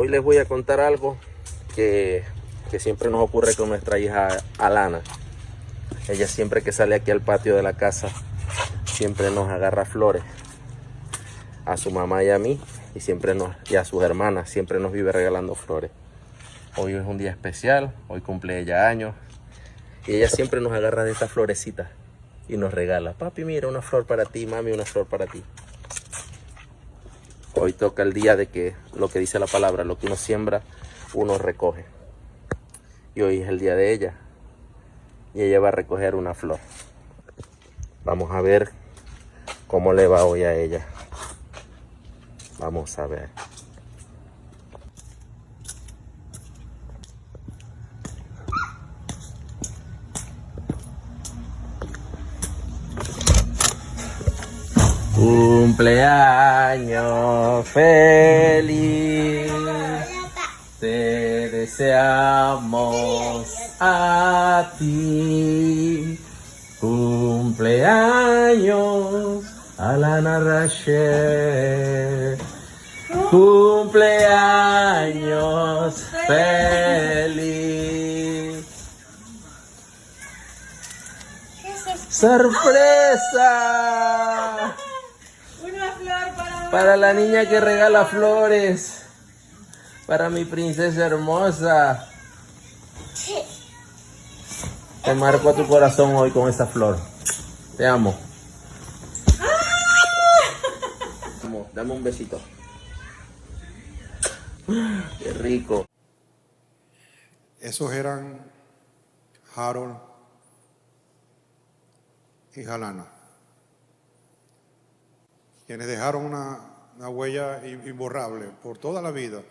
Hoy les voy a contar algo que siempre nos ocurre con nuestra hija Alana. Ella siempre que sale aquí al patio de la casa, siempre nos agarra flores. A su mamá y a mí, y a sus hermanas, siempre nos vive regalando flores. Hoy es un día especial, hoy cumple ella años. Y ella siempre nos agarra de estas florecitas y nos regala. Papi, mira, una flor para ti, mami, una flor para ti. Hoy toca el día de que lo que dice la palabra, lo que uno siembra, uno recoge. Y hoy es el día de ella. Y ella va a recoger una flor. Vamos a ver cómo le va hoy a ella. Vamos a ver. Cumpleaños feliz, te deseamos a ti. Cumpleaños Alana Rachel, cumpleaños feliz. ¡Sorpresa! Una flor Para la niña que regala flores. Para mi princesa hermosa. Te marco a tu corazón hoy con esa flor. Te amo. Dame un besito. Qué rico. Esos eran Harold y Alana, quienes dejaron una huella imborrable por toda la vida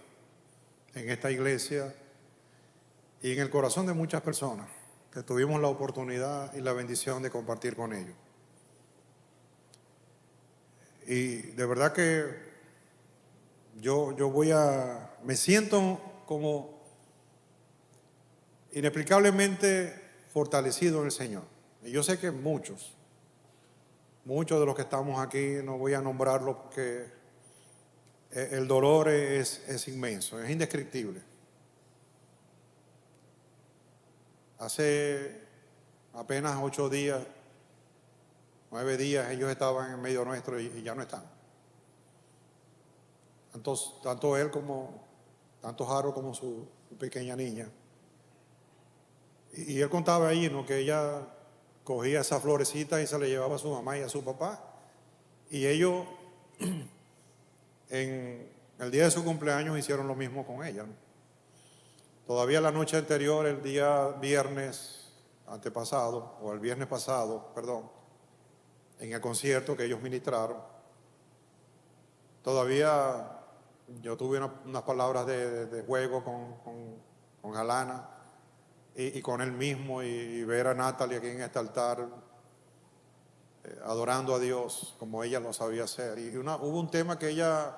en esta iglesia y en el corazón de muchas personas que tuvimos la oportunidad y la bendición de compartir con ellos. Y de verdad que yo me siento como inexplicablemente fortalecido en el Señor. Y yo sé que muchos de los que estamos aquí, no voy a nombrarlo porque el dolor es inmenso, es indescriptible. Hace apenas 8 días, 9 días, ellos estaban en medio nuestro y ya no están. Tanto él tanto Harold como su pequeña niña. Y él contaba ahí, ¿no?, que ella cogía esa florecita y se la llevaba a su mamá y a su papá. Y ellos, en el día de su cumpleaños, hicieron lo mismo con ella, ¿no? Todavía la noche anterior, el día viernes antepasado, o el viernes pasado, perdón, en el concierto que ellos ministraron, todavía yo tuve unas palabras de juego con Alana y con él mismo, y ver a Natalie aquí en este altar adorando a Dios como ella lo sabía hacer. Y hubo un tema que ella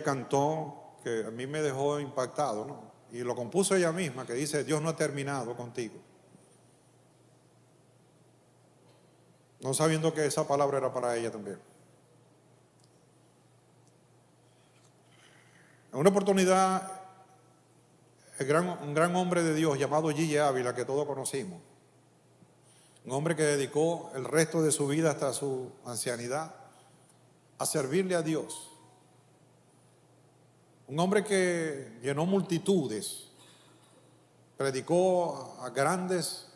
cantó que a mí me dejó impactado, ¿no? Y lo compuso ella misma, que dice: Dios no ha terminado contigo. No sabiendo que esa palabra era para ella también. En una oportunidad, un gran hombre de Dios llamado Gille Ávila, que todos conocimos, un hombre que dedicó el resto de su vida hasta su ancianidad a servirle a Dios, un hombre que llenó multitudes, predicó a grandes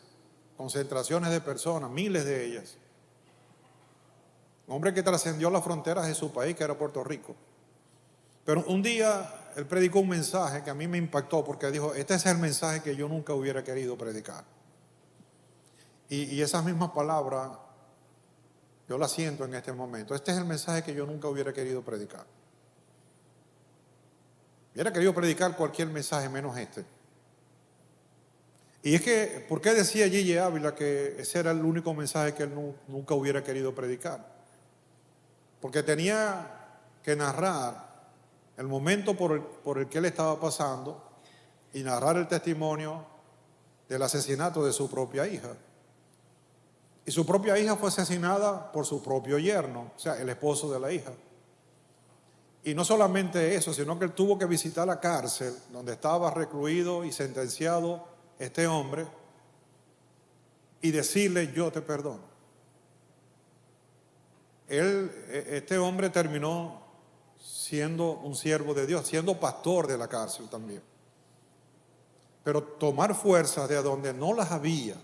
concentraciones de personas, miles de ellas, un hombre que trascendió las fronteras de su país, que era Puerto Rico. Pero un día él predicó un mensaje que a mí me impactó, porque dijo: este es el mensaje que yo nunca hubiera querido predicar. Y esas mismas palabras yo las siento en este momento. Este es el mensaje que yo nunca hubiera querido predicar. Hubiera querido predicar cualquier mensaje menos este. Y es que, ¿por qué decía Gille Ávila que ese era el único mensaje que él nunca hubiera querido predicar? Porque tenía que narrar el momento por el que él estaba pasando y narrar el testimonio del asesinato de su propia hija. Y su propia hija fue asesinada por su propio yerno, o sea, el esposo de la hija. Y no solamente eso, sino que él tuvo que visitar la cárcel donde estaba recluido y sentenciado este hombre y decirle: yo te perdono. Este hombre terminó siendo un siervo de Dios, siendo pastor de la cárcel también. Pero tomar fuerzas de donde no las había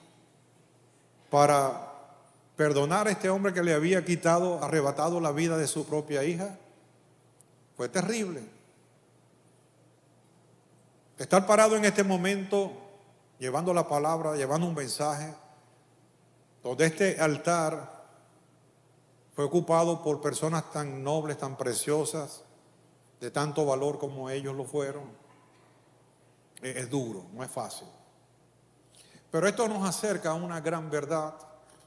para perdonar a este hombre que le había arrebatado la vida de su propia hija, fue terrible. Estar parado en este momento, llevando la palabra, llevando un mensaje, donde este altar fue ocupado por personas tan nobles, tan preciosas, de tanto valor como ellos lo fueron, es duro, no es fácil. Pero esto nos acerca a una gran verdad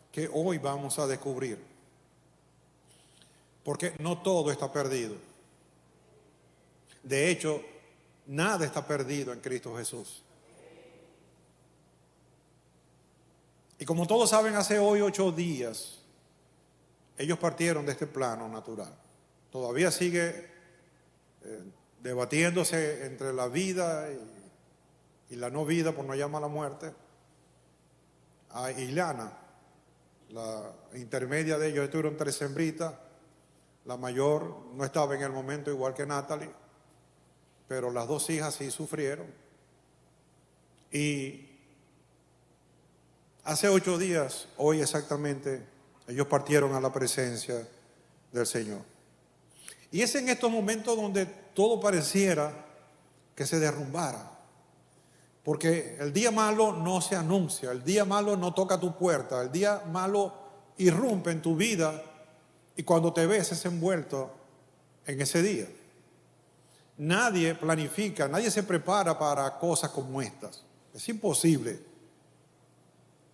que hoy vamos a descubrir. Porque no todo está perdido. De hecho, nada está perdido en Cristo Jesús. Y como todos saben, hace hoy 8 días, ellos partieron de este plano natural. Todavía sigue debatiéndose entre la vida y la no vida, por no llamar a la muerte. A Ileana, la intermedia de ellos, estuvieron 3 hembritas. La mayor no estaba en el momento, igual que Natalie, pero las 2 hijas sí sufrieron. Y hace 8 días, hoy exactamente, ellos partieron a la presencia del Señor. Y es en estos momentos donde todo pareciera que se derrumbara. Porque el día malo no se anuncia, el día malo no toca tu puerta, el día malo irrumpe en tu vida y cuando te ves es envuelto en ese día. Nadie planifica, nadie se prepara para cosas como estas. Es imposible.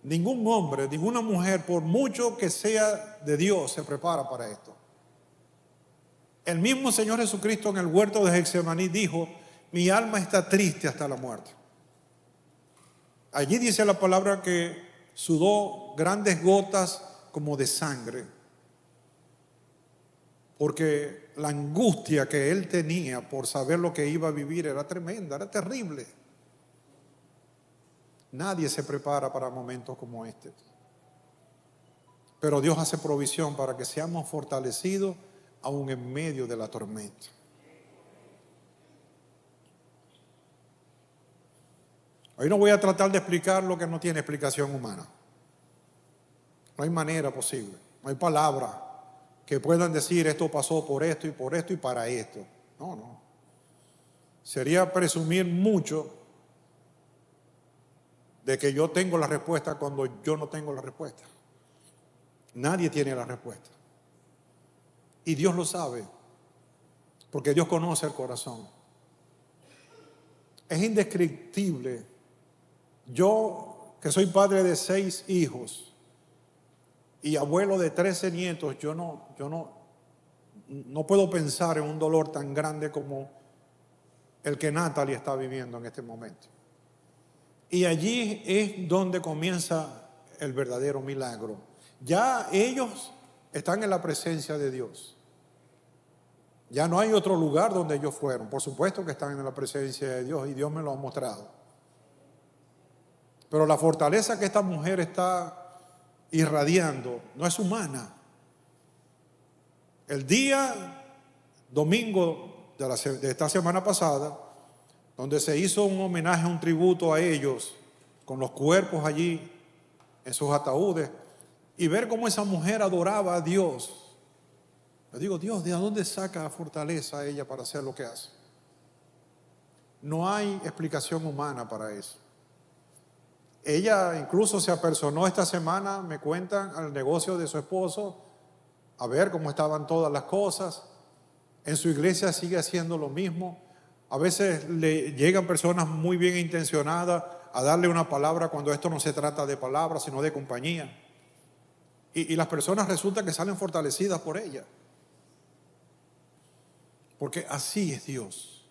Ningún hombre, ninguna mujer, por mucho que sea de Dios, se prepara para esto. El mismo Señor Jesucristo en el huerto de Getsemaní dijo: mi alma está triste hasta la muerte. Allí dice la palabra que sudó grandes gotas como de sangre, porque la angustia que él tenía por saber lo que iba a vivir era tremenda, era terrible. Nadie se prepara para momentos como este. Pero Dios hace provisión para que seamos fortalecidos aún en medio de la tormenta. Hoy no voy a tratar de explicar lo que no tiene explicación humana. No hay manera posible. No hay palabras que puedan decir esto pasó por esto y para esto. No. Sería presumir mucho de que yo tengo la respuesta cuando yo no tengo la respuesta. Nadie tiene la respuesta. Y Dios lo sabe, porque Dios conoce el corazón. Es indescriptible. Yo, que soy padre de 6 hijos y abuelo de 13 nietos, yo no puedo pensar en un dolor tan grande como el que Natalie está viviendo en este momento. Y allí es donde comienza el verdadero milagro. Ya ellos están en la presencia de Dios. Ya no hay otro lugar donde ellos fueron. Por supuesto que están en la presencia de Dios y Dios me lo ha mostrado. Pero la fortaleza que esta mujer está irradiando no es humana. El día domingo de esta semana pasada, donde se hizo un homenaje, un tributo a ellos, con los cuerpos allí en sus ataúdes, y ver cómo esa mujer adoraba a Dios. Le digo: Dios, ¿de dónde saca fortaleza ella para hacer lo que hace? No hay explicación humana para eso. Ella incluso se apersonó esta semana, me cuentan, al negocio de su esposo, a ver cómo estaban todas las cosas. En su iglesia sigue haciendo lo mismo. A veces le llegan personas muy bien intencionadas a darle una palabra cuando esto no se trata de palabras, sino de compañía. Y las personas resulta que salen fortalecidas por ella. Porque así es Dios.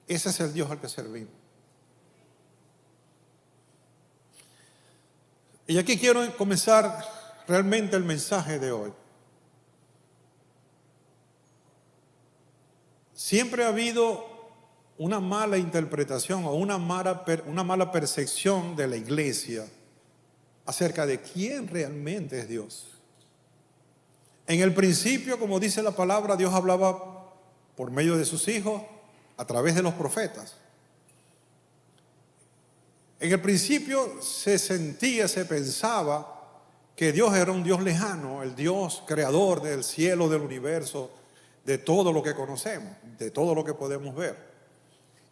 Ese es el Dios al que servimos. Y aquí quiero comenzar realmente el mensaje de hoy. siempre ha habido una mala interpretación o una mala percepción de la iglesia acerca de quién realmente es Dios. En el principio, como dice la palabra, Dios hablaba por medio de sus hijos a través de los profetas. En el principio se sentía, se pensaba que Dios era un Dios lejano, el Dios creador del cielo, del universo, de todo lo que conocemos, de todo lo que podemos ver.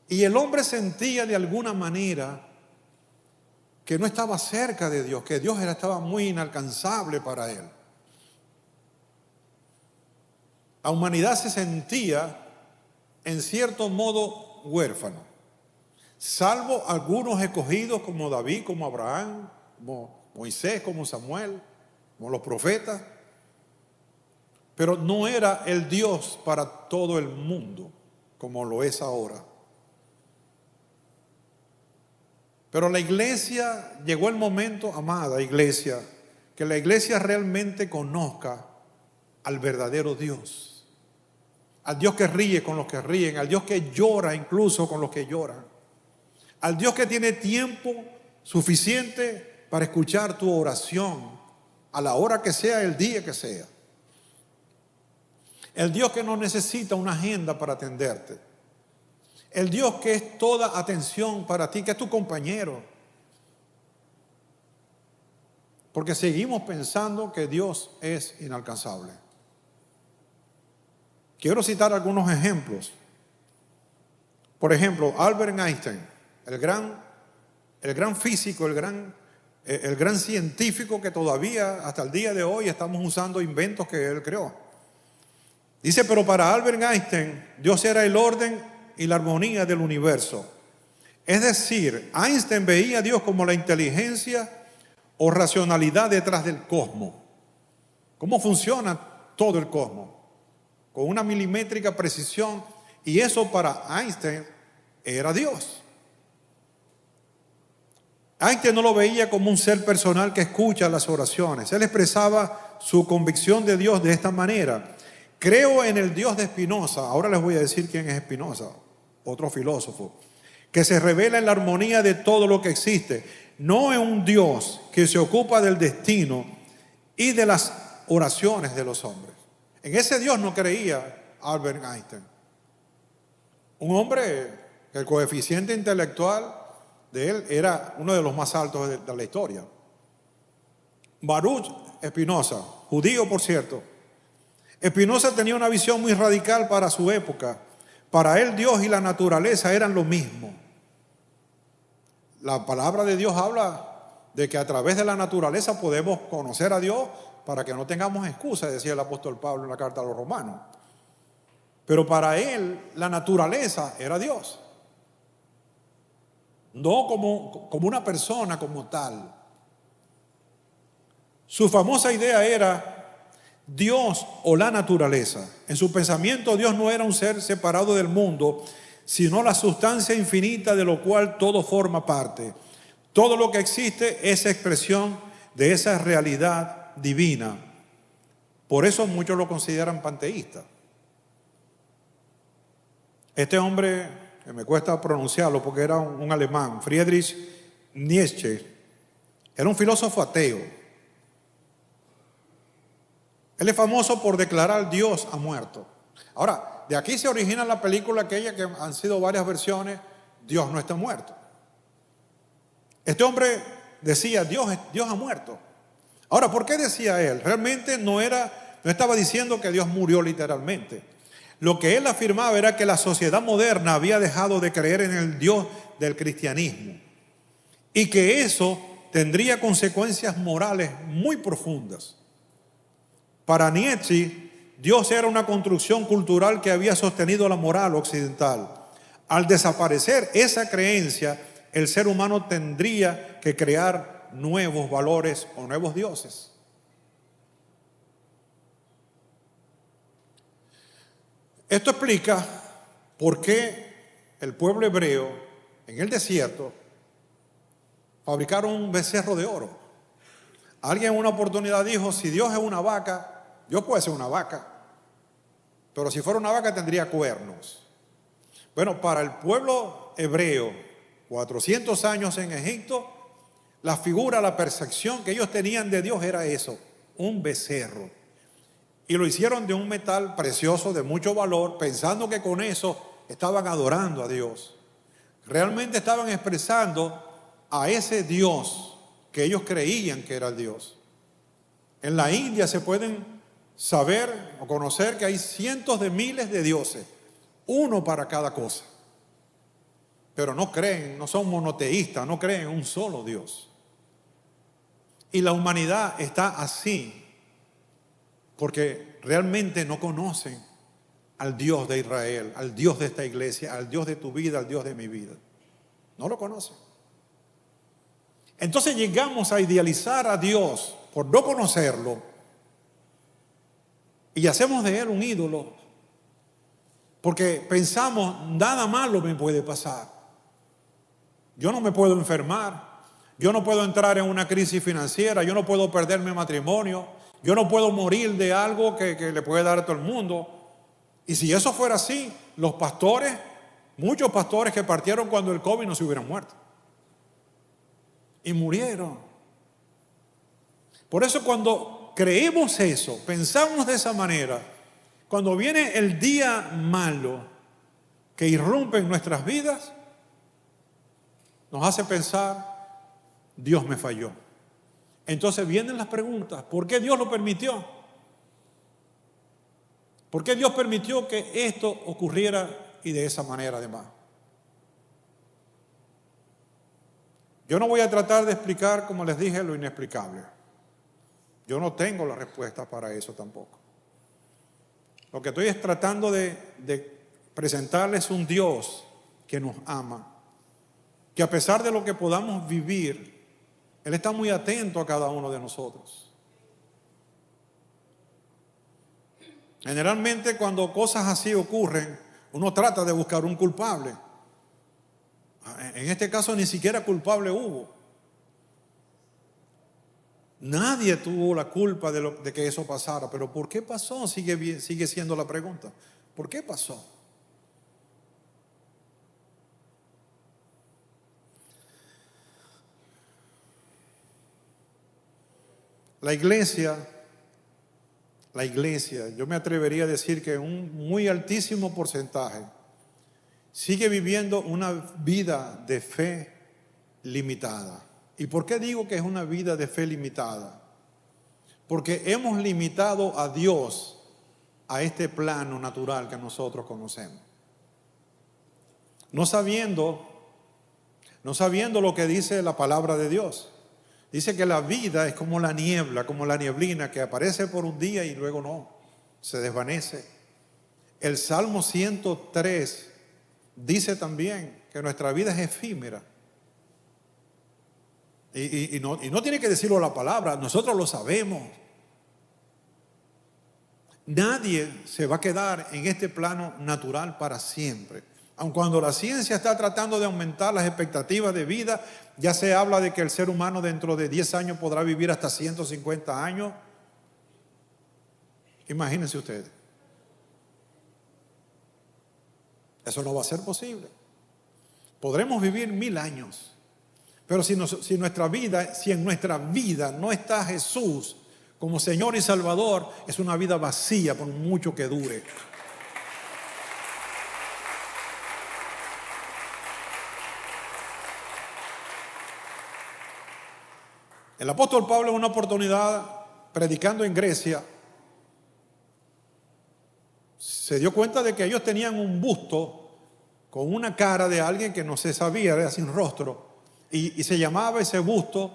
Y el hombre sentía de alguna manera que no estaba cerca de Dios, que Dios estaba muy inalcanzable para él. La humanidad se sentía en cierto modo huérfano, salvo algunos escogidos como David, como Abraham, como Moisés, como Samuel, como los profetas. Pero no era el Dios para todo el mundo como lo es ahora. Pero la iglesia, llegó el momento, amada iglesia, que la iglesia realmente conozca al verdadero Dios. Al Dios que ríe con los que ríen, al Dios que llora incluso con los que lloran. Al Dios que tiene tiempo suficiente para escuchar tu oración a la hora que sea, el día que sea. El Dios que no necesita una agenda para atenderte. El Dios que es toda atención para ti, que es tu compañero. Porque seguimos pensando que Dios es inalcanzable. Quiero citar algunos ejemplos. Por ejemplo, Albert Einstein, el gran físico, el gran científico que todavía hasta el día de hoy estamos usando inventos que él creó. Dice, pero para Albert Einstein, Dios era el orden y la armonía del universo. Es decir, Einstein veía a Dios como la inteligencia o racionalidad detrás del cosmos. ¿Cómo funciona todo el cosmos? Con una milimétrica precisión, y eso para Einstein era Dios. Einstein no lo veía como un ser personal que escucha las oraciones. Él expresaba su convicción de Dios de esta manera: creo en el Dios de Spinoza. Ahora les voy a decir quién es Spinoza, otro filósofo, que se revela en la armonía de todo lo que existe, no en un Dios que se ocupa del destino y de las oraciones de los hombres. En ese Dios no creía Albert Einstein. Un hombre que el coeficiente intelectual de él era uno de los más altos de la historia. Baruch Spinoza, judío por cierto. Spinoza tenía una visión muy radical para su época. Para él Dios y la naturaleza eran lo mismo. La palabra de Dios habla de que a través de la naturaleza podemos conocer a Dios para que no tengamos excusa, decía el apóstol Pablo en la carta a los romanos. Pero para él la naturaleza era Dios. No como una persona como tal. Su famosa idea era Dios o la naturaleza. En su pensamiento Dios no era un ser separado del mundo, sino la sustancia infinita de lo cual todo forma parte. Todo lo que existe es expresión de esa realidad divina. Por eso muchos lo consideran panteísta. Este hombre, que me cuesta pronunciarlo porque era un alemán, Friedrich Nietzsche, era un filósofo ateo. Él es famoso por declarar Dios ha muerto. Ahora, de aquí se origina la película aquella que han sido varias versiones, Dios no está muerto. Este hombre decía, Dios ha muerto. Ahora, ¿por qué decía él? Realmente no estaba diciendo que Dios murió literalmente. Lo que él afirmaba era que la sociedad moderna había dejado de creer en el Dios del cristianismo y que eso tendría consecuencias morales muy profundas. Para Nietzsche, Dios era una construcción cultural que había sostenido la moral occidental. Al desaparecer esa creencia, el ser humano tendría que crear nuevos valores o nuevos dioses. Esto explica por qué el pueblo hebreo en el desierto fabricaron un becerro de oro. Alguien en una oportunidad dijo, si Dios es una vaca, Dios puede ser una vaca. pero si fuera una vaca tendría cuernos. Bueno, para el pueblo hebreo, 400 años en Egipto, la figura, la percepción que ellos tenían de Dios era eso, un becerro. Y lo hicieron de un metal precioso, de mucho valor, pensando que con eso estaban adorando a Dios. Realmente estaban expresando a ese Dios que ellos creían que era el Dios. En la India se pueden saber o conocer que hay cientos de miles de dioses, uno para cada cosa. Pero no creen, no son monoteístas, no creen en un solo Dios. Y la humanidad está así porque realmente no conocen al Dios de Israel, al Dios de esta iglesia, al Dios de tu vida, al Dios de mi vida. No lo conocen. Entonces llegamos a idealizar a Dios por no conocerlo y hacemos de Él un ídolo porque pensamos, nada malo me puede pasar. Yo no me puedo enfermar, yo no puedo entrar en una crisis financiera, yo no puedo perder mi matrimonio, yo no puedo morir de algo que le puede dar a todo el mundo. Y si eso fuera así, los pastores, muchos pastores que partieron cuando el COVID no se hubieran muerto. Y murieron. Por eso cuando creemos eso, pensamos de esa manera, cuando viene el día malo que irrumpe en nuestras vidas, nos hace pensar, Dios me falló. Entonces vienen las preguntas, ¿por qué Dios lo permitió? ¿Por qué Dios permitió que esto ocurriera y de esa manera además? Yo no voy a tratar de explicar, como les dije, lo inexplicable. Yo no tengo la respuesta para eso tampoco. Lo que estoy es tratando de presentarles un Dios que nos ama, que a pesar de lo que podamos vivir, Él está muy atento a cada uno de nosotros. Generalmente cuando cosas así ocurren, uno trata de buscar un culpable. En este caso ni siquiera culpable hubo. Nadie tuvo la culpa de que eso pasara, pero ¿por qué pasó? Sigue siendo la pregunta. ¿Por qué pasó? La iglesia, yo me atrevería a decir que un muy altísimo porcentaje sigue viviendo una vida de fe limitada. ¿Y por qué digo que es una vida de fe limitada? Porque hemos limitado a Dios a este plano natural que nosotros conocemos. No sabiendo lo que dice la palabra de Dios. Dice que la vida es como la niebla, como la nieblina que aparece por un día y luego no, se desvanece. El Salmo 103 dice también que nuestra vida es efímera. Y no tiene que decirlo la palabra, nosotros lo sabemos. Nadie se va a quedar en este plano natural para siempre. Aun cuando la ciencia está tratando de aumentar las expectativas de vida, ya se habla de que el ser humano dentro de 10 años podrá vivir hasta 150 años. Imagínense ustedes. Eso no va a ser posible. Podremos vivir 1000 años. Pero si en nuestra vida no está Jesús como Señor y Salvador, es una vida vacía por mucho que dure. El apóstol Pablo en una oportunidad, predicando en Grecia, se dio cuenta de que ellos tenían un busto con una cara de alguien que no se sabía, era sin rostro, y se llamaba ese busto,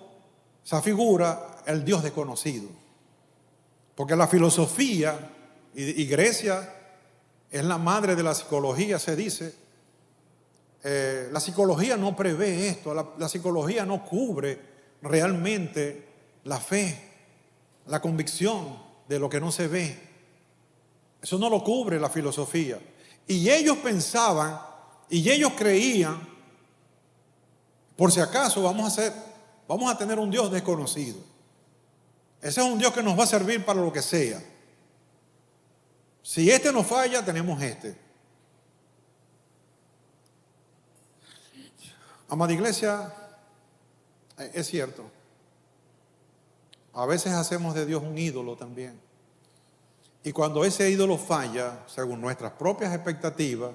esa figura, el Dios desconocido. Porque la filosofía, y Grecia es la madre de la psicología, se dice, la psicología no prevé esto, la psicología no cubre realmente la fe, la convicción de lo que no se ve. Eso no lo cubre la filosofía. Y ellos pensaban y ellos creían, por si acaso vamos a tener un Dios desconocido. Ese es un Dios que nos va a servir para lo que sea. Si este no falla, tenemos este. Amada iglesia, es cierto. A veces hacemos de Dios un ídolo también. Y cuando ese ídolo falla, según nuestras propias expectativas,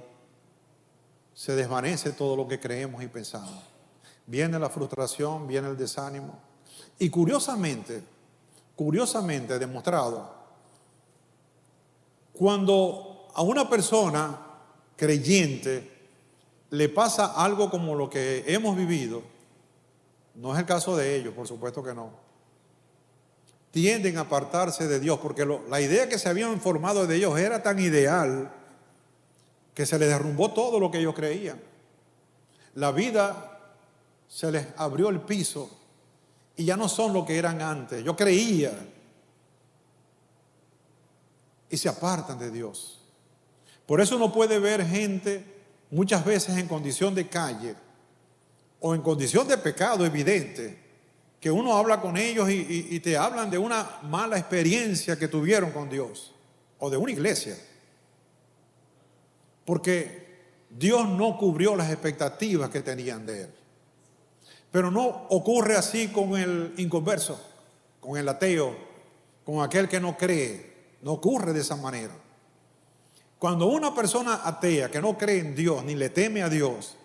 se desvanece todo lo que creemos y pensamos. Viene la frustración, viene el desánimo. Y curiosamente demostrado, cuando a una persona creyente le pasa algo como lo que hemos vivido, no es el caso de ellos, por supuesto que no, tienden a apartarse de Dios, porque la idea que se habían formado de ellos era tan ideal que se les derrumbó todo lo que ellos creían. La vida se les abrió el piso y ya no son lo que eran antes. Yo creía. Y se apartan de Dios. Por eso uno puede ver gente muchas veces en condición de calle o en condición de pecado evidente, que uno habla con ellos y te hablan de una mala experiencia que tuvieron con Dios o de una iglesia. Porque Dios no cubrió las expectativas que tenían de Él. Pero no ocurre así con el inconverso, con el ateo, con aquel que no cree. No ocurre de esa manera. Cuando una persona atea que no cree en Dios ni le teme a Dios,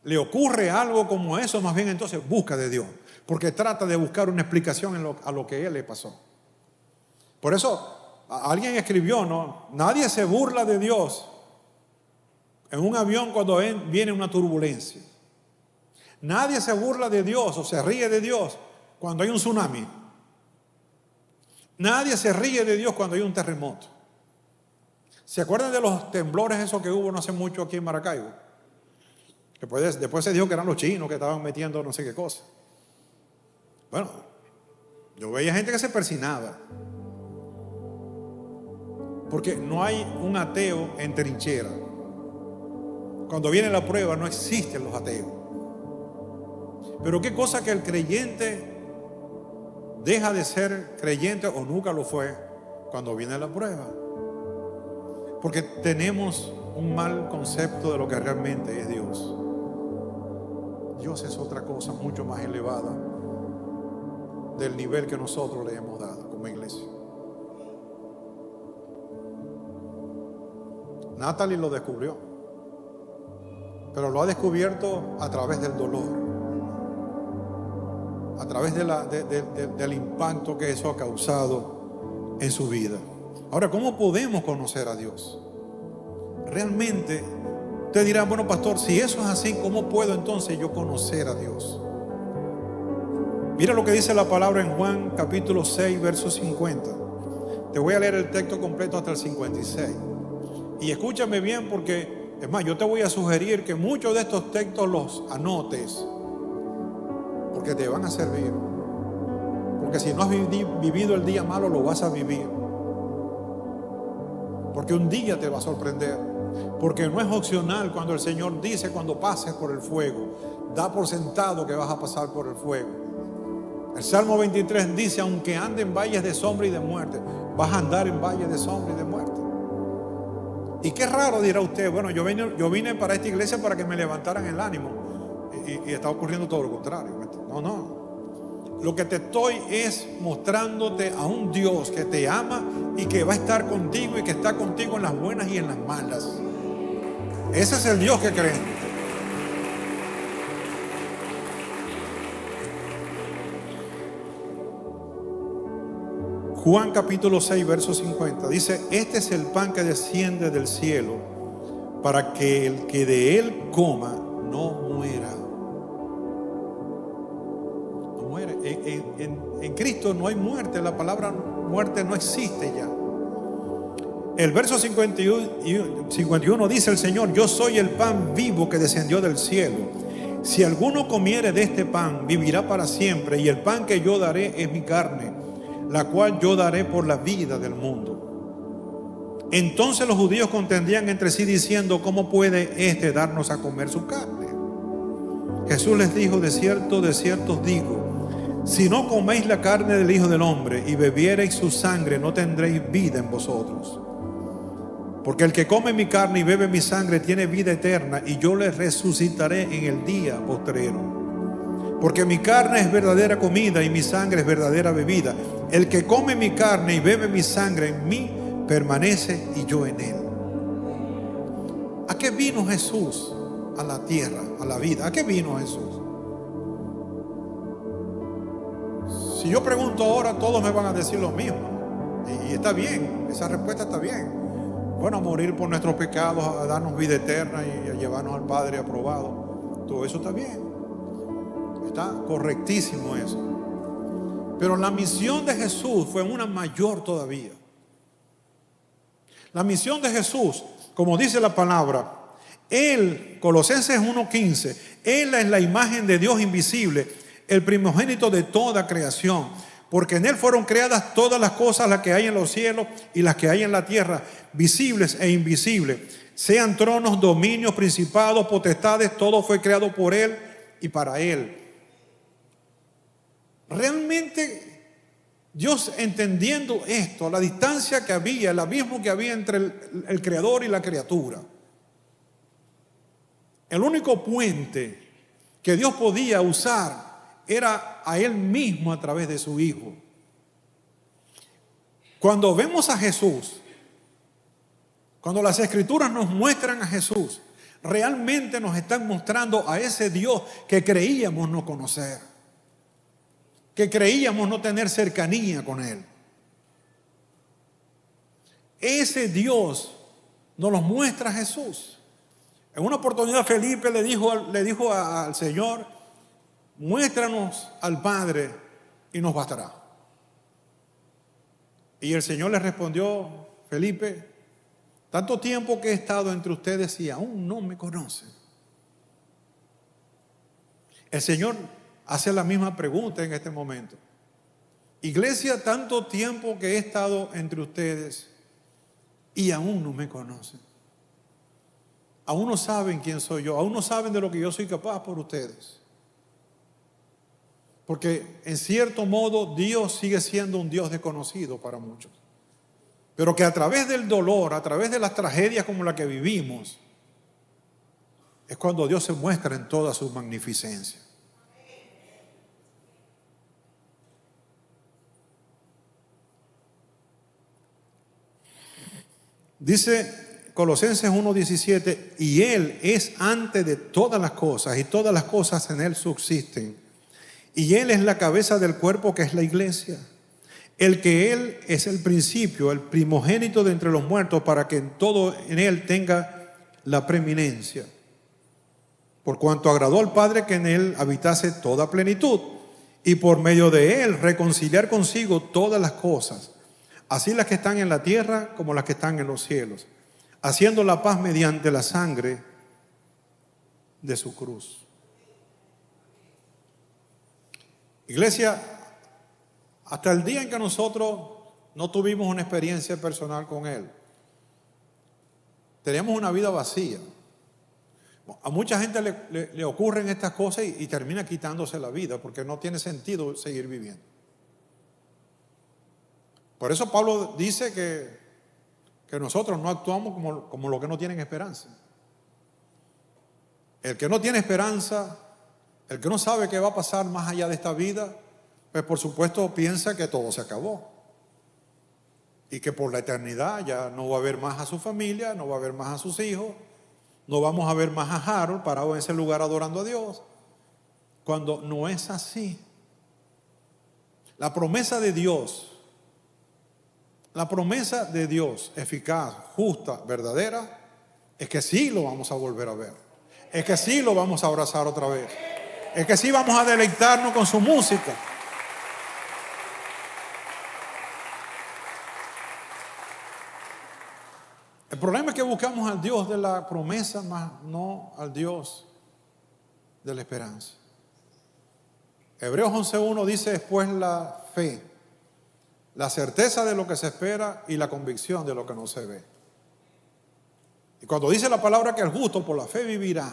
le ocurre algo como eso, más bien entonces busca de Dios, porque trata de buscar una explicación a lo que a él le pasó. Por eso alguien escribió, ¿no? Nadie se burla de Dios en un avión cuando viene una turbulencia. Nadie se burla de Dios o se ríe de Dios cuando hay un tsunami. Nadie se ríe de Dios cuando hay un terremoto. ¿Se acuerdan de los temblores esos que hubo no hace mucho aquí en Maracaibo? Después se dijo que eran los chinos que estaban metiendo no sé qué cosa. Bueno, yo veía gente que se persinaba. Porque no hay un ateo en trinchera. Cuando viene la prueba no existen los ateos. Pero qué cosa que el creyente deja de ser creyente o nunca lo fue cuando viene la prueba. Porque tenemos un mal concepto de lo que realmente es Dios. Dios es otra cosa mucho más elevada del nivel que nosotros le hemos dado como iglesia. Natalie lo descubrió, pero lo ha descubierto a través del dolor, a través del impacto que eso ha causado en su vida. Ahora, ¿cómo podemos conocer a Dios? Realmente, usted dirá, bueno, pastor, si eso es así, ¿cómo puedo entonces yo conocer a Dios? Mira lo que dice la palabra en Juan capítulo 6, verso 50. Te voy a leer el texto completo hasta el 56. Y escúchame bien porque, es más, yo te voy a sugerir que muchos de estos textos los anotes, porque te van a servir. Porque si no has vivido el día malo, lo vas a vivir. Porque un día te va a sorprender. Porque no es opcional cuando el Señor dice, cuando pases por el fuego, da por sentado que vas a pasar por el fuego. El Salmo 23 dice, aunque ande en valles de sombra y de muerte, vas a andar en valles de sombra y de muerte. Y qué raro, dirá usted, bueno, yo vine para esta iglesia para que me levantaran el ánimo. Y está ocurriendo todo lo contrario. No. Lo que te estoy es mostrándote a un Dios que te ama y que va a estar contigo y que está contigo en las buenas y en las malas. Ese es el Dios que crees. Juan capítulo 6, verso 50 dice, este es el pan que desciende del cielo para que el que de él coma no muera. En Cristo no hay muerte, la palabra muerte no existe ya. El verso 51 dice el Señor, yo soy el pan vivo que descendió del cielo. Si alguno comiere de este pan, vivirá para siempre, y el pan que yo daré es mi carne, la cual yo daré por la vida del mundo. Entonces los judíos contendían entre sí diciendo, ¿cómo puede éste darnos a comer su carne? Jesús les dijo, de cierto os digo, si no coméis la carne del Hijo del Hombre y bebiereis su sangre, no tendréis vida en vosotros. Porque el que come mi carne y bebe mi sangre tiene vida eterna, y yo le resucitaré en el día postrero. Porque mi carne es verdadera comida y mi sangre es verdadera bebida. El que come mi carne y bebe mi sangre en mí permanece y yo en él. ¿A qué vino Jesús a la tierra, a la vida? ¿A qué vino Jesús? Si yo pregunto ahora, todos me van a decir lo mismo. Y está bien, esa respuesta está bien. Bueno, a morir por nuestros pecados, a darnos vida eterna y a llevarnos al Padre aprobado. Todo eso está bien. Está correctísimo eso. Pero la misión de Jesús fue una mayor todavía. La misión de Jesús, como dice la palabra, Él, Colosenses 1:15, Él es la imagen de Dios invisible, el primogénito de toda creación. Porque en Él fueron creadas todas las cosas, las que hay en los cielos y las que hay en la tierra, visibles e invisibles. Sean tronos, dominios, principados, potestades, todo fue creado por Él y para Él. Realmente Dios, entendiendo esto, la distancia que había, el abismo que había entre el Creador y la criatura, el único puente que Dios podía usar era a Él mismo a través de su Hijo. Cuando vemos a Jesús, cuando las Escrituras nos muestran a Jesús, realmente nos están mostrando a ese Dios que creíamos no conocer, que creíamos no tener cercanía con Él. Ese Dios nos lo muestra Jesús. En una oportunidad Felipe le dijo al Señor: muéstranos al Padre y nos bastará. Y el Señor le respondió: Felipe, tanto tiempo que he estado entre ustedes y aún no me conocen. El Señor hace la misma pregunta en este momento. Iglesia, tanto tiempo que he estado entre ustedes y aún no me conocen. Aún no saben quién soy yo, aún no saben de lo que yo soy capaz por ustedes. Porque en cierto modo Dios sigue siendo un Dios desconocido para muchos. Pero que a través del dolor, a través de las tragedias como la que vivimos, es cuando Dios se muestra en toda su magnificencia. Dice Colosenses 1:17, y Él es antes de todas las cosas, y todas las cosas en Él subsisten. Y Él es la cabeza del cuerpo, que es la iglesia. El que Él es el principio, el primogénito de entre los muertos, para que en todo en Él tenga la preeminencia. Por cuanto agradó al Padre que en Él habitase toda plenitud, y por medio de Él reconciliar consigo todas las cosas, así las que están en la tierra como las que están en los cielos, haciendo la paz mediante la sangre de su cruz. Iglesia, hasta el día en que nosotros no tuvimos una experiencia personal con Él, teníamos una vida vacía. A mucha gente le ocurren estas cosas y termina quitándose la vida porque no tiene sentido seguir viviendo. Por eso Pablo dice que nosotros no actuamos como los que no tienen esperanza. El que no tiene esperanza, el que no sabe qué va a pasar más allá de esta vida, pues por supuesto piensa que todo se acabó. Y que por la eternidad ya no va a ver más a su familia, no va a ver más a sus hijos, no vamos a ver más a Harold parado en ese lugar adorando a Dios. Cuando no es así. La promesa de Dios eficaz, justa, verdadera, es que sí lo vamos a volver a ver. Es que sí lo vamos a abrazar otra vez. Es que sí vamos a deleitarnos con su música. El problema es que buscamos al Dios de la promesa, más no al Dios de la esperanza. Hebreos 11:1 dice: después la fe, la certeza de lo que se espera y la convicción de lo que no se ve. Y cuando dice la palabra que el justo por la fe vivirá,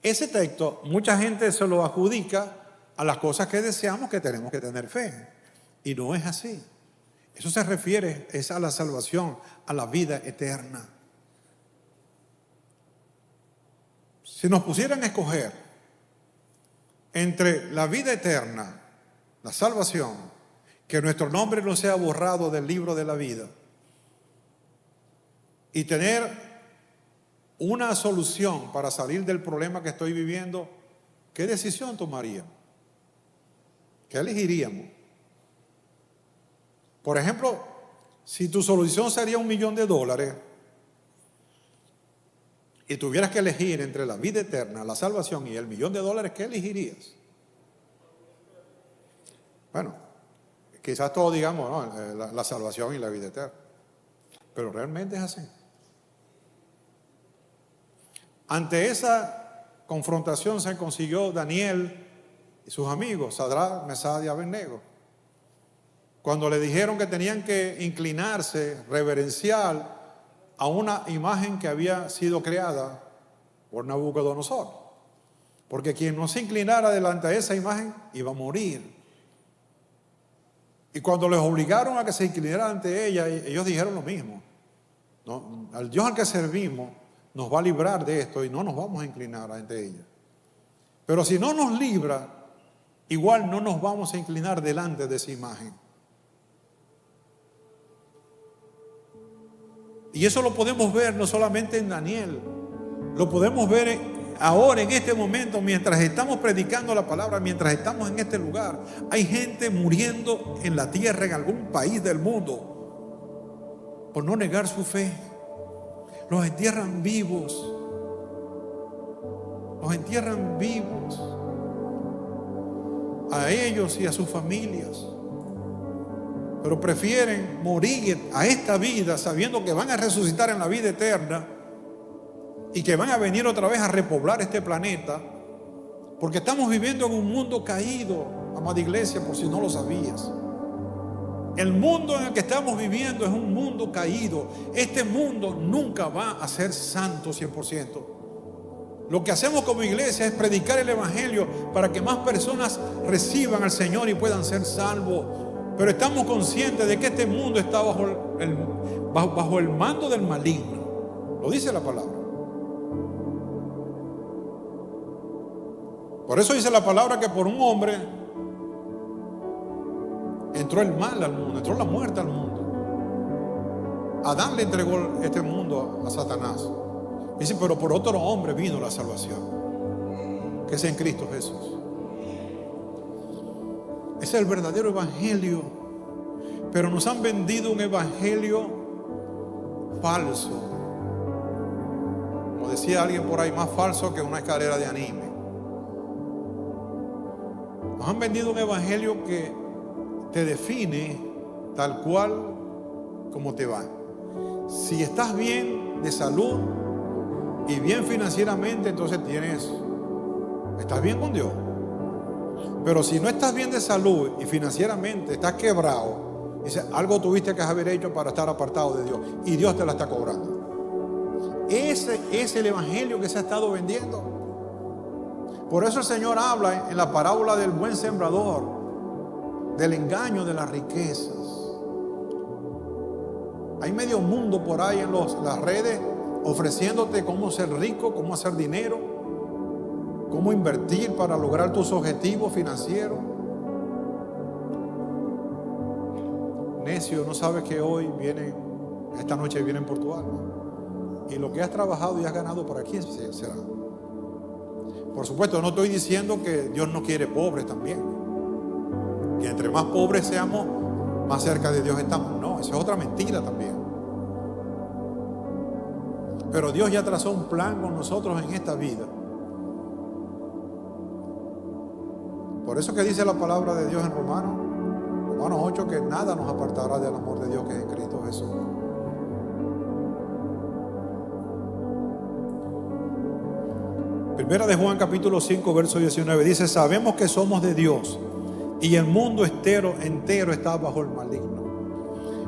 ese texto mucha gente se lo adjudica a las cosas que deseamos, que tenemos que tener fe. Y no es así. Eso se refiere es a la salvación, a la vida eterna. Si nos pusieran a escoger entre la vida eterna, la salvación, que nuestro nombre no sea borrado del libro de la vida, y tener una solución para salir del problema que estoy viviendo, ¿qué decisión tomaríamos? ¿Qué elegiríamos? Por ejemplo, si tu solución sería $1 millón y tuvieras que elegir entre la vida eterna, la salvación y el $1 millón, ¿qué elegirías? Bueno, quizás todos digamos, ¿no? La salvación y la vida eterna. Pero realmente es así. Ante esa confrontación se consiguió Daniel y sus amigos, Sadrach, Mesach y Abednego. Cuando le dijeron que tenían que inclinarse, reverenciar a una imagen que había sido creada por Nabucodonosor. Porque quien no se inclinara delante de esa imagen iba a morir. Y cuando les obligaron a que se inclinaran ante ella, ellos dijeron lo mismo. No, al Dios al que servimos nos va a librar de esto y no nos vamos a inclinar ante ella. Pero si no nos libra, igual no nos vamos a inclinar delante de esa imagen. Y eso lo podemos ver no solamente en Daniel, lo podemos ver ahora en este momento mientras estamos predicando la palabra, mientras estamos en este lugar. Hay gente muriendo en la tierra, en algún país del mundo, por no negar su fe. Los entierran vivos. Los entierran vivos. A ellos y a sus familias. Pero prefieren morir a esta vida sabiendo que van a resucitar en la vida eterna y que van a venir otra vez a repoblar este planeta, porque estamos viviendo en un mundo caído, amada iglesia, por si no lo sabías. El mundo en el que estamos viviendo es un mundo caído. Este mundo nunca va a ser santo 100%. Lo que hacemos como iglesia es predicar el evangelio para que más personas reciban al Señor y puedan ser salvos. Pero estamos conscientes de que este mundo está bajo el mando del maligno. Lo dice la palabra. Por eso dice la palabra que por un hombre entró el mal al mundo, entró la muerte al mundo. Adán le entregó este mundo a Satanás. Dice, pero por otro hombre vino la salvación, que es en Cristo Jesús. Ese es el verdadero evangelio. Pero nos han vendido un evangelio falso. Como decía alguien por ahí, más falso que una escalera de anime. Nos han vendido un evangelio que te define tal cual como te va. Si estás bien de salud y bien financieramente, entonces estás bien con Dios. Pero si no estás bien de salud y financieramente estás quebrado, dice, algo tuviste que haber hecho para estar apartado de Dios y Dios te la está cobrando. Ese es el evangelio que se ha estado vendiendo. Por eso el Señor habla en la parábola del buen sembrador, del engaño de las riquezas. Hay medio mundo por ahí en las redes ofreciéndote cómo ser rico, cómo hacer dinero, cómo invertir para lograr tus objetivos financieros. Necio, no sabes que esta noche vienen por tu alma. Y lo que has trabajado y has ganado, ¿para quién será? Por supuesto, no estoy diciendo que Dios no quiere pobres también. Que entre más pobres seamos, más cerca de Dios estamos. No, esa es otra mentira también. Pero Dios ya trazó un plan con nosotros en esta vida. Por eso que dice la palabra de Dios en Romanos 8, que nada nos apartará del amor de Dios que es en Cristo Jesús. Primera de Juan capítulo 5 verso 19 dice, sabemos que somos de Dios y el mundo entero está bajo el maligno.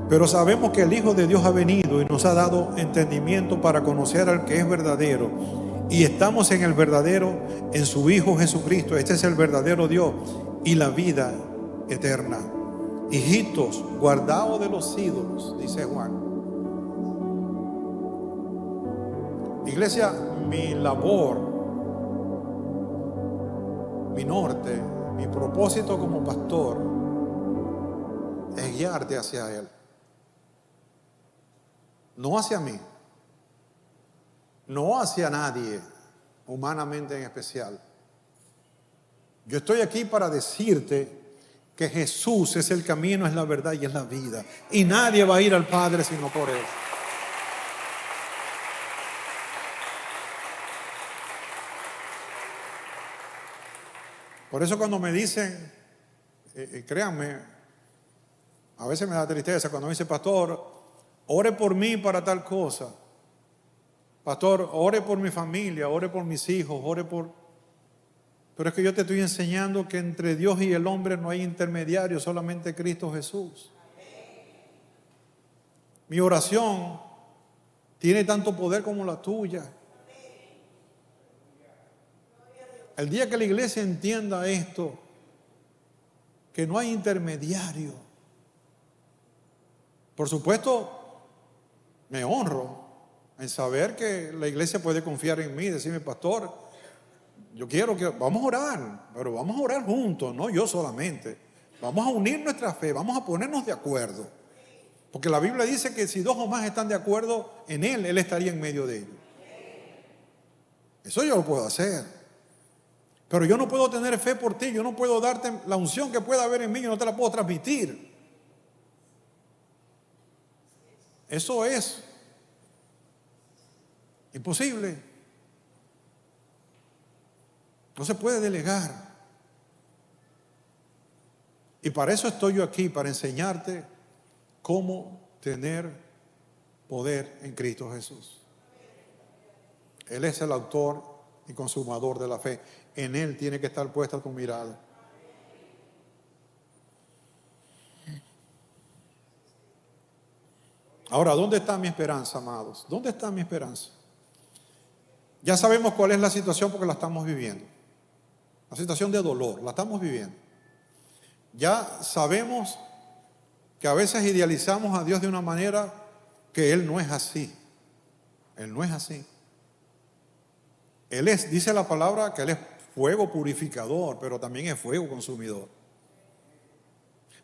Pero sabemos que el Hijo de Dios ha venido y nos ha dado entendimiento para conocer al que es verdadero. Y estamos en el verdadero, en su Hijo Jesucristo. Este es el verdadero Dios y la vida eterna. hijitos, guardaos de los ídolos, dice Juan. Iglesia, mi labor, mi norte, mi propósito como pastor es guiarte hacia Él, no hacia mí, no hacia nadie, humanamente en especial. Yo estoy aquí para decirte que Jesús es el camino, es la verdad y es la vida, y nadie va a ir al Padre sino por Él. Por eso cuando me dicen, créanme, a veces me da tristeza cuando me dice, pastor, ore por mí para tal cosa. Pastor, ore por mi familia, ore por mis hijos, ore por... Pero es que yo te estoy enseñando que entre Dios y el hombre no hay intermediario, solamente Cristo Jesús. Mi oración tiene tanto poder como la tuya. El día que la iglesia entienda esto, que no hay intermediario, por supuesto, me honro en saber que la iglesia puede confiar en mí, decirme, pastor, yo quiero que, vamos a orar, pero vamos a orar juntos, no yo solamente. Vamos a unir nuestra fe, vamos a ponernos de acuerdo. Porque la Biblia dice que si dos o más están de acuerdo en Él, Él estaría en medio de ellos. Eso yo lo puedo hacer. Pero yo no puedo tener fe por ti, yo no puedo darte la unción que pueda haber en mí, yo no te la puedo transmitir. Eso es imposible. No se puede delegar. Y para eso estoy yo aquí, para enseñarte cómo tener poder en Cristo Jesús. Él es el autor y consumador de la fe. En Él tiene que estar puesta tu mirada. Ahora, ¿dónde está mi esperanza, amados? ¿Dónde está mi esperanza? Ya sabemos cuál es la situación porque la estamos viviendo. La situación de dolor, la estamos viviendo. Ya sabemos que a veces idealizamos a Dios de una manera que Él no es así. Él no es así. Él es, dice la palabra, que Él es fuego purificador, pero también es fuego consumidor.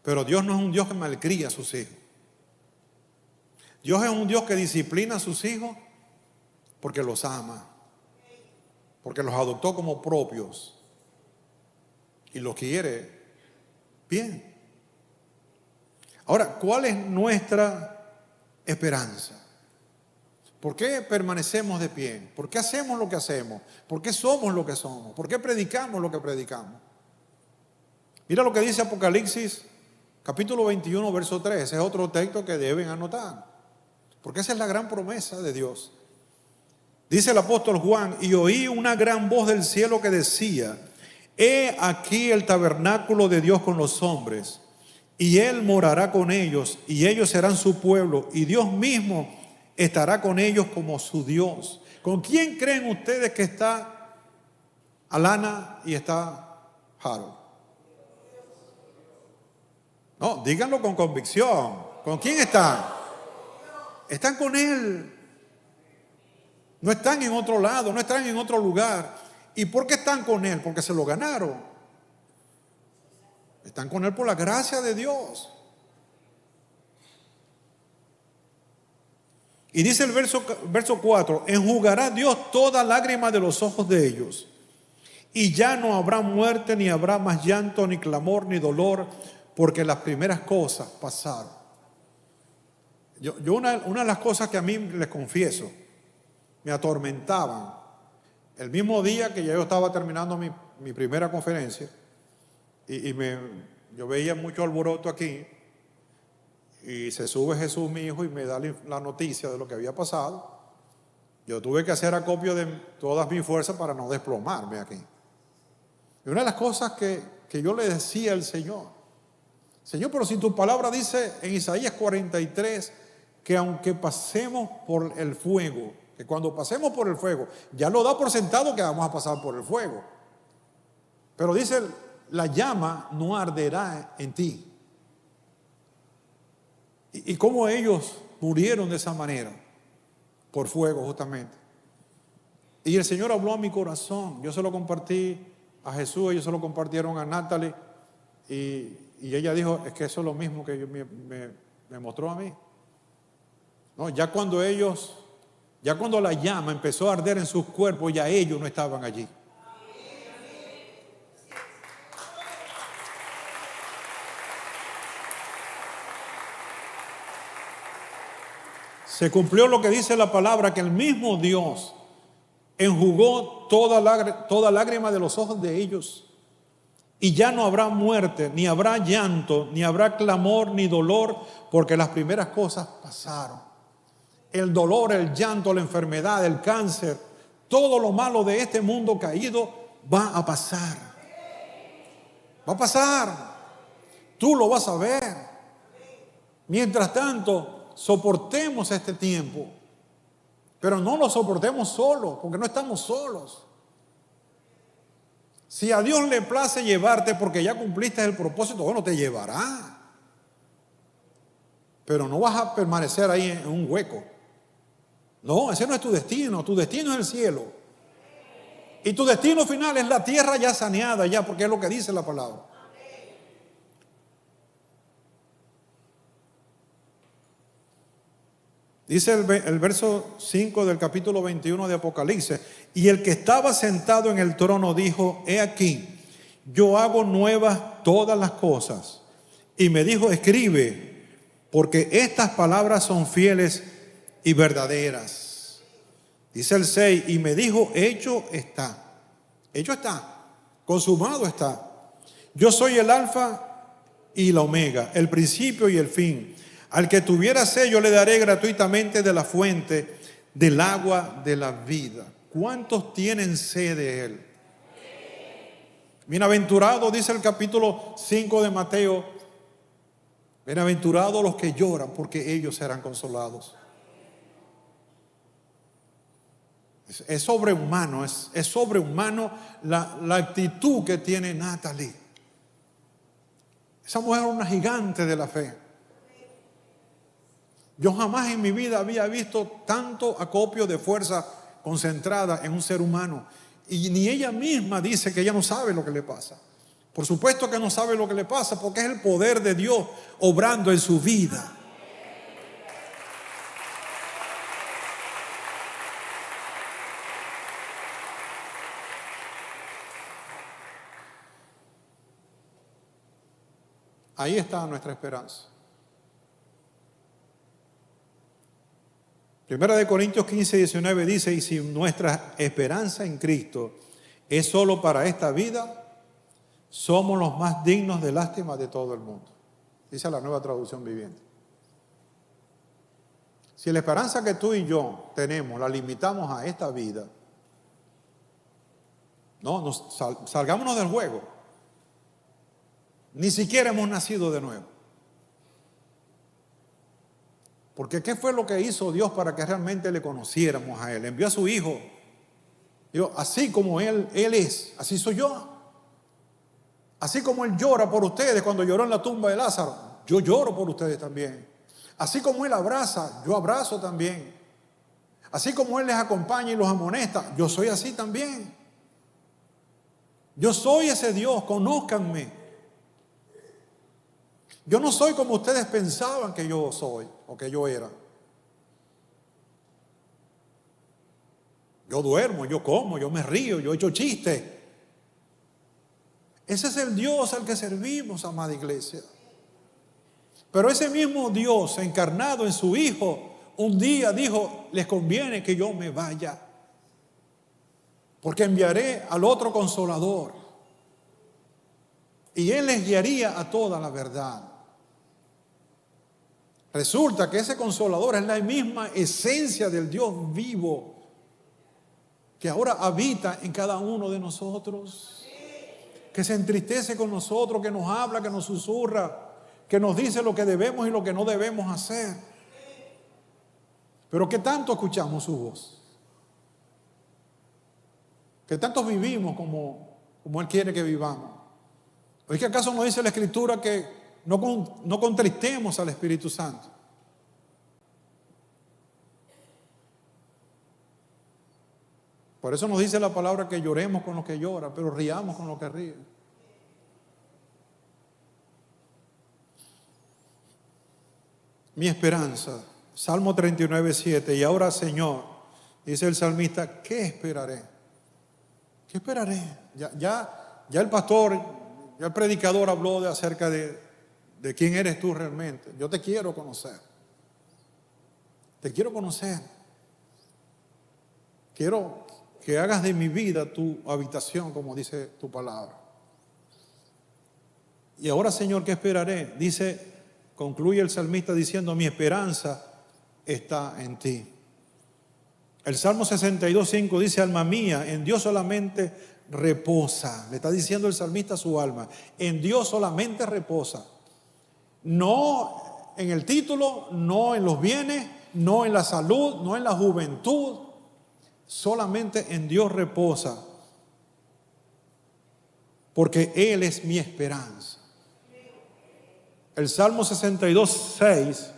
Pero Dios no es un Dios que malcría a sus hijos. Dios es un Dios que disciplina a sus hijos porque los ama, porque los adoptó como propios y los quiere bien. Ahora, ¿cuál es nuestra esperanza? ¿Por qué permanecemos de pie? ¿Por qué hacemos lo que hacemos? ¿Por qué somos lo que somos? ¿Por qué predicamos lo que predicamos? Mira lo que dice Apocalipsis, capítulo 21, verso 3. Ese es otro texto que deben anotar, porque esa es la gran promesa de Dios. Dice el apóstol Juan, y oí una gran voz del cielo que decía, he aquí el tabernáculo de Dios con los hombres, y Él morará con ellos, y ellos serán su pueblo, y Dios mismo estará con ellos como su Dios. ¿Con quién creen ustedes que está Alana y está Harold? No, díganlo con convicción. ¿Con quién están? Están con Él. No están en otro lado, no están en otro lugar. ¿Y por qué están con Él? Porque se lo ganaron. Están con Él por la gracia de Dios. Y dice el verso 4, enjugará Dios toda lágrima de los ojos de ellos, y ya no habrá muerte, ni habrá más llanto, ni clamor, ni dolor, porque las primeras cosas pasaron. Una de las cosas que a mí, les confieso, me atormentaban, el mismo día que ya yo estaba terminando mi primera conferencia, yo veía mucho alboroto aquí, y se sube Jesús, mi hijo, y me da la noticia de lo que había pasado. Yo tuve que hacer acopio de todas mis fuerzas para no desplomarme aquí. Y una de las cosas que yo le decía al Señor, pero si tu palabra dice en Isaías 43, que aunque pasemos por el fuego, que cuando pasemos por el fuego, ya lo da por sentado que vamos a pasar por el fuego. Pero dice, la llama no arderá en ti. Y cómo ellos murieron de esa manera, por fuego justamente. Y el Señor habló a mi corazón. Yo se lo compartí a Jesús, ellos se lo compartieron a Natalie, y ella dijo, es que eso es lo mismo que me mostró a mí. No, ya cuando la llama empezó a arder en sus cuerpos, ya ellos no estaban allí. Se cumplió lo que dice la palabra, que el mismo Dios enjugó toda lágrima de los ojos de ellos. Y ya no habrá muerte, ni habrá llanto, ni habrá clamor, ni dolor, porque las primeras cosas pasaron. El dolor, el llanto, la enfermedad, el cáncer, todo lo malo de este mundo caído va a pasar. Va a pasar. Tú lo vas a ver. Mientras tanto, soportemos este tiempo. Pero no lo soportemos solos, porque no estamos solos. Si a Dios le place llevarte porque ya cumpliste el propósito, bueno, te llevará. Pero no vas a permanecer ahí en un hueco. No, ese no es tu destino es el cielo. Y tu destino final es la tierra ya saneada, ya, porque es lo que dice la palabra. Dice el verso 5 del capítulo 21 de Apocalipsis, y el que estaba sentado en el trono dijo, he aquí, yo hago nuevas todas las cosas. Y me dijo, escribe, porque estas palabras son fieles y verdaderas. Dice el 6, y me dijo, hecho está, consumado está. Yo soy el alfa y la omega, el principio y el fin. Al que tuviera sed, yo le daré gratuitamente de la fuente del agua de la vida. ¿Cuántos tienen sed de Él? Bienaventurado, dice el capítulo 5 de Mateo, bienaventurados los que lloran, porque ellos serán consolados. Es sobrehumano, es sobrehumano la actitud que tiene Natalie. Esa mujer es una gigante de la fe. Yo jamás en mi vida había visto tanto acopio de fuerza concentrada en un ser humano. Y ni ella misma dice que ella no sabe lo que le pasa. Por supuesto que no sabe lo que le pasa, porque es el poder de Dios obrando en su vida. Ahí está nuestra esperanza. Primera de Corintios 15, 19 dice, y si nuestra esperanza en Cristo es solo para esta vida, somos los más dignos de lástima de todo el mundo. Dice la Nueva Traducción Viviente. Si la esperanza que tú y yo tenemos la limitamos a esta vida, no, salgámonos del juego. Ni siquiera hemos nacido de nuevo. Porque ¿qué fue lo que hizo Dios para que realmente le conociéramos a Él? Envió a su Hijo. Dijo, así como Él es, así soy yo. Así como Él llora por ustedes cuando lloró en la tumba de Lázaro, yo lloro por ustedes también. Así como Él abraza, yo abrazo también. Así como Él les acompaña y los amonesta, yo soy así también. Yo soy ese Dios, conózcanme. Yo no soy como ustedes pensaban que yo soy o que yo era. Yo duermo, yo como, yo me río, yo echo chistes. Ese es el Dios al que servimos, amada iglesia. Pero ese mismo Dios encarnado en su Hijo, un día dijo, les conviene que yo me vaya, porque enviaré al otro Consolador, y Él les guiaría a toda la verdad. Resulta que ese Consolador es la misma esencia del Dios vivo que ahora habita en cada uno de nosotros, que se entristece con nosotros, que nos habla, que nos susurra, que nos dice lo que debemos y lo que no debemos hacer. Pero ¿qué tanto escuchamos su voz? ¿Qué tanto vivimos como Él quiere que vivamos? ¿Es que acaso no dice la Escritura que no contristemos al Espíritu Santo? Por eso nos dice la palabra que lloremos con los que lloran, pero riamos con los que ríen. Mi esperanza, Salmo 39:7. Y ahora, Señor, dice el salmista, ¿qué esperaré? ¿Qué esperaré? Ya el pastor, ya el predicador habló acerca de quién eres tú realmente. Yo te quiero conocer. Te quiero conocer. Quiero que hagas de mi vida tu habitación, como dice tu palabra. Y ahora, Señor, ¿qué esperaré? Concluye el salmista diciendo, mi esperanza está en ti. El Salmo 62:5 dice, alma mía, en Dios solamente reposa. Le está diciendo el salmista a su alma, en Dios solamente reposa. No en el título, no en los bienes, no en la salud, no en la juventud. Solamente en Dios reposa. Porque Él es mi esperanza. El Salmo 62:6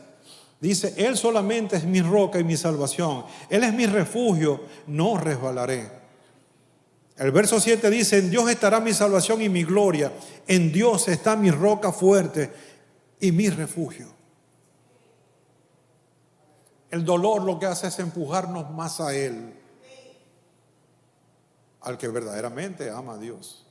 dice, Él solamente es mi roca y mi salvación. Él es mi refugio, no resbalaré. El verso 7 dice, en Dios estará mi salvación y mi gloria. En Dios está mi roca fuerte y mi refugio. El dolor lo que hace es empujarnos más a Él, al que verdaderamente ama a Dios,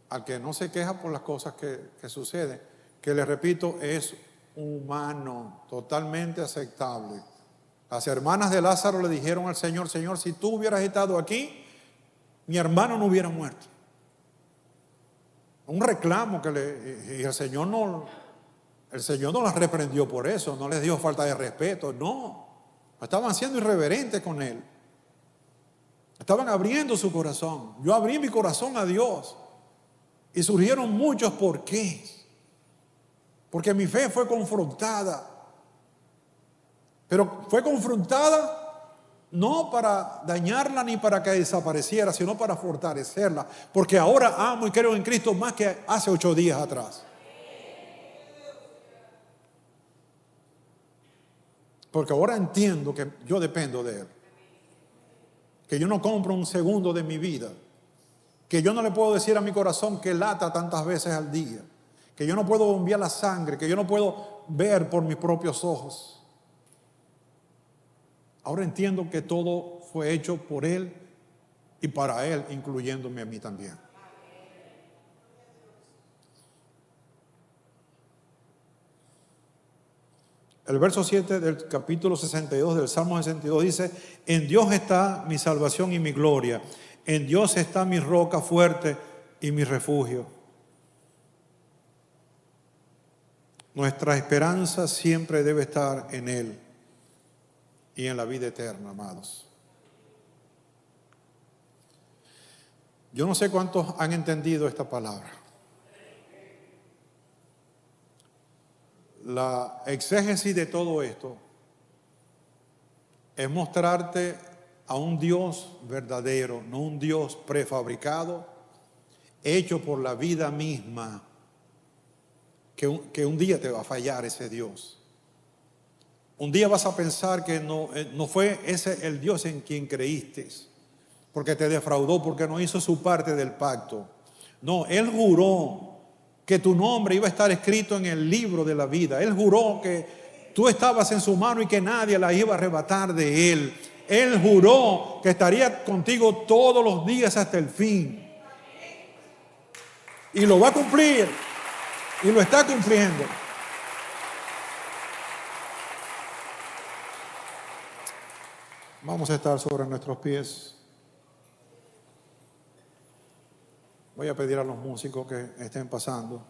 al que no se queja por las cosas que suceden, que le repito, es humano, totalmente aceptable. Las hermanas de Lázaro le dijeron al Señor, Señor, si tú hubieras estado aquí, mi hermano no hubiera muerto. Un reclamo y el Señor no las reprendió por eso, no les dio falta de respeto, no. Estaban siendo irreverentes con Él. Estaban abriendo su corazón. Yo abrí mi corazón a Dios y surgieron muchos porqués. Porque mi fe fue confrontada. Pero fue confrontada no para dañarla ni para que desapareciera, sino para fortalecerla. Porque ahora amo y creo en Cristo más que hace 8 días atrás. Porque ahora entiendo que yo dependo de Él. Que yo no compro un segundo de mi vida. Que yo no le puedo decir a mi corazón que lata tantas veces al día. Que yo no puedo bombear la sangre. Que yo no puedo ver por mis propios ojos. Ahora entiendo que todo fue hecho por Él y para Él, incluyéndome a mí también. El verso 7 del capítulo 62 del Salmo 62 dice, en Dios está mi salvación y mi gloria. En Dios está mi roca fuerte y mi refugio. Nuestra esperanza siempre debe estar en Él y en la vida eterna, amados. Yo no sé cuántos han entendido esta palabra. La exégesis de todo esto es mostrarte a un Dios verdadero, no un Dios prefabricado, hecho por la vida misma, que un día te va a fallar ese Dios. Un día vas a pensar que no fue ese el Dios en quien creíste, porque te defraudó, porque no hizo su parte del pacto. No, Él juró que tu nombre iba a estar escrito en el libro de la vida. Él juró que tú estabas en su mano y que nadie la iba a arrebatar de Él. Él juró que estaría contigo todos los días hasta el fin. Y lo va a cumplir. Y lo está cumpliendo. Vamos a estar sobre nuestros pies. Voy a pedir a los músicos que estén pasando.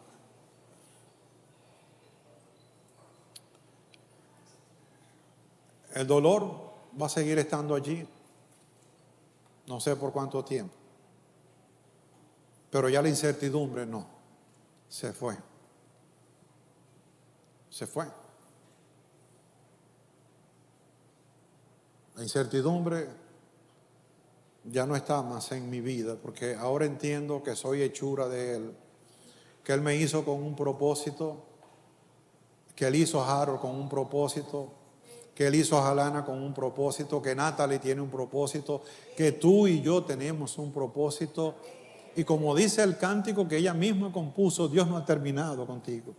El dolor va a seguir estando allí. No sé por cuánto tiempo. Pero ya la incertidumbre no. Se fue. Se fue. La incertidumbre ya no está más en mi vida, porque ahora entiendo que soy hechura de Él, que Él me hizo con un propósito, que Él hizo a Harold con un propósito, que Él hizo a Jalana con un propósito, que Natalie tiene un propósito, que tú y yo tenemos un propósito. Y como dice el cántico que ella misma compuso, Dios no ha terminado contigo.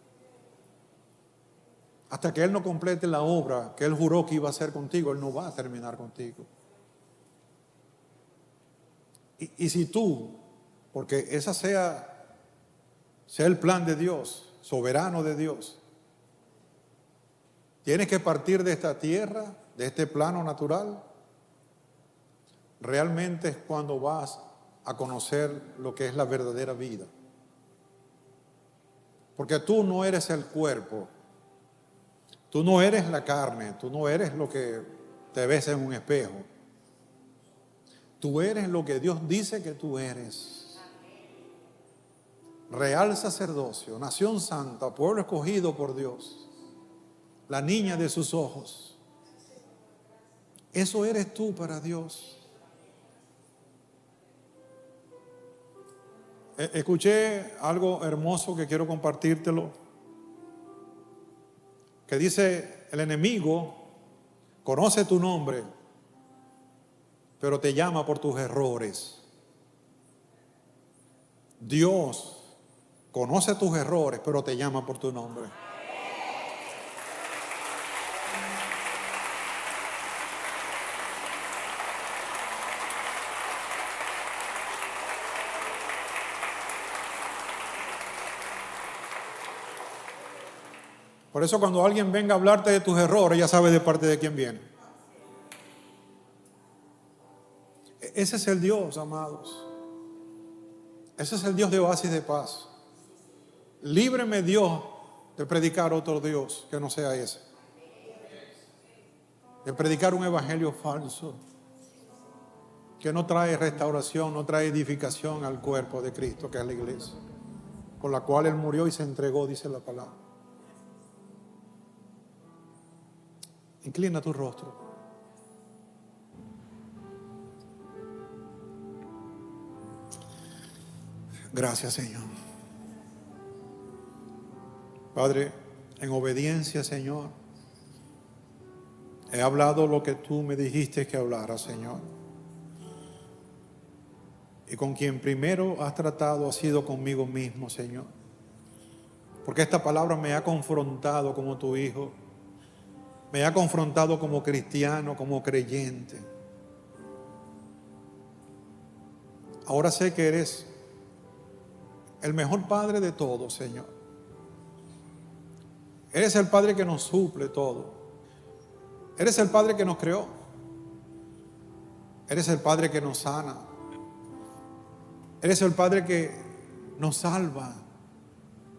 Hasta que Él no complete la obra que Él juró que iba a hacer contigo, Él no va a terminar contigo. Y si tú, porque esa sea el plan de Dios, soberano de Dios, tienes que partir de esta tierra, de este plano natural, realmente es cuando vas a conocer lo que es la verdadera vida. Porque tú no eres el cuerpo, tú no eres la carne, tú no eres lo que te ves en un espejo. Tú eres lo que Dios dice que tú eres. Real sacerdocio, nación santa, pueblo escogido por Dios, la niña de sus ojos. Eso eres tú para Dios. Escuché algo hermoso que quiero compartírtelo, que dice: el enemigo conoce tu nombre, pero te llama por tus errores. Dios conoce tus errores, pero te llama por tu nombre. Por eso cuando alguien venga a hablarte de tus errores, ya sabes de parte de quién viene. Ese es el Dios, amados. Ese es el Dios de oasis de paz. Líbreme, Dios, de predicar otro Dios que no sea ese. De predicar un evangelio falso que no trae restauración, no trae edificación al cuerpo de Cristo, que es la iglesia, por la cual Él murió y se entregó, dice la palabra. Inclina tu rostro. Gracias, Señor. Padre, en obediencia, Señor, he hablado lo que tú me dijiste que hablara, Señor. Y con quien primero has tratado ha sido conmigo mismo, Señor. Porque esta palabra me ha confrontado como tu hijo. Me ha confrontado como cristiano, como creyente. Ahora sé que eres el mejor Padre de todos, Señor. Eres el Padre que nos suple todo. Eres el Padre que nos creó. Eres el Padre que nos sana. Eres el Padre que nos salva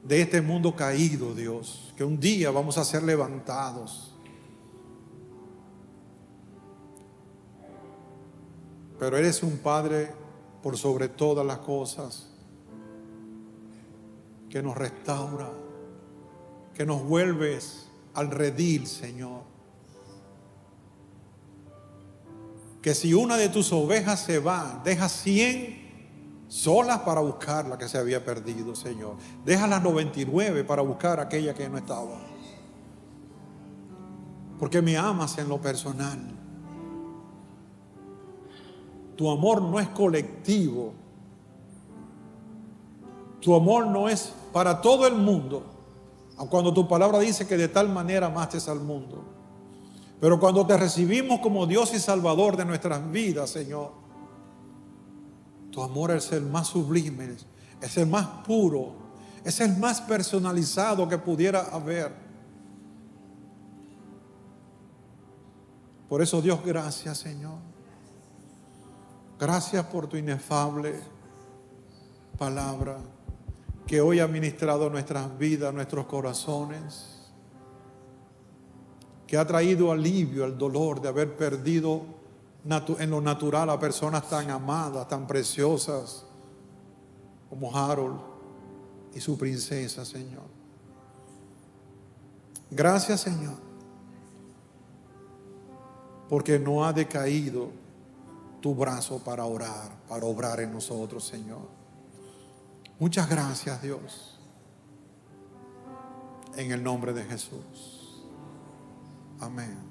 de este mundo caído, Dios, que un día vamos a ser levantados. Pero eres un Padre por sobre todas las cosas, que nos restaura, que nos vuelves al redil, Señor. Que si una de tus ovejas se va, deja 100 solas para buscar la que se había perdido, Señor. Deja las 99 para buscar aquella que no estaba. Porque me amas en lo personal. Tu amor no es colectivo. Tu amor no es para todo el mundo. Aun cuando tu palabra dice que de tal manera amaste al mundo. Pero cuando te recibimos como Dios y Salvador de nuestras vidas, Señor, tu amor es el más sublime, es el más puro, es el más personalizado que pudiera haber. Por eso, Dios, gracias, Señor. Gracias por tu inefable palabra que hoy ha ministrado nuestras vidas, nuestros corazones, que ha traído alivio al dolor de haber perdido en lo natural a personas tan amadas, tan preciosas como Harold y su princesa, Señor. Gracias, Señor, porque no ha decaído tu brazo para orar, para obrar en nosotros, Señor. Muchas gracias, Dios. En el nombre de Jesús. Amén.